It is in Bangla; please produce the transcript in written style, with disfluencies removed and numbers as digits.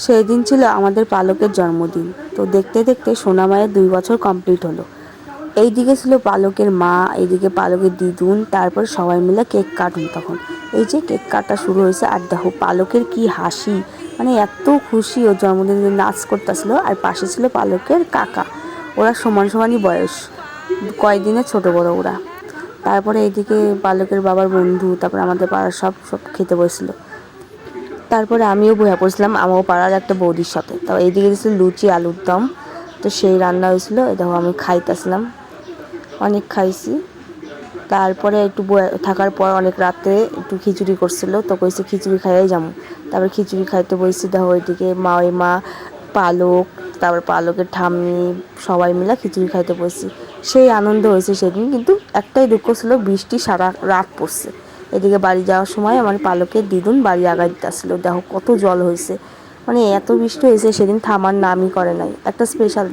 সেই দিন ছিল আমাদের পালকের জন্মদিন। তো দেখতে দেখতে সোনামায়ের 2 বছর কমপ্লিট হলো। এইদিকে ছিল পালকের মা, এইদিকে পালকের দিদুন, তারপর সবাই মিলে কেক কাটুন। তখন এই যে কেক কাটা শুরু হয়েছে, আর দেখো পালকের কি হাসি, মানে এত খুশি, ওর জন্মদিনে নাচ করতেছিল। আর পাশে ছিল পালকের কাকা, ওরা সমান সমানই বয়স, কয়েকদিনের ছোট বড় ওরা। তারপরে এইদিকে পালকের বাবার বন্ধু, তারপরে আমাদের পাড়ার সব সব খেতে বসছিল। তারপরে আমিও বইয়া পড়ছিলাম আমার পাড়ার একটা বৌদির সাথে। তো এইদিকে দিয়েছিল লুচি আলুর দম, তো সেই রান্না হয়েছিল। দেখো আমি খাইতেছিলাম, অনেক খাইছি। তারপরে একটু থাকার পর অনেক রাতে একটু খিচুড়ি করছিল, তো কইছে খিচুড়ি খাইয়াই যাবো। তারপরে খিচুড়ি খাইতে বসছি। দেখো ওইদিকে মা পালক, তারপর পালকের ঠাম্মি, সবাই মিলে খিচুড়ি খাইতে বসছি। সেই আনন্দ হয়েছে সেদিন। কিন্তু একটাই দুঃখ ছিল, বৃষ্টি সারা রাত পড়ছে। এদিকে বাড়ি যাওয়ার সময় আমার পালকের দিদুন বাড়ি আগায় দিতেছিল। দেখো কত জল হয়েছে, মানে এত বৃষ্টি হয়েছে সেদিন, থামার নামই করে নাই। একটা স্পেশাল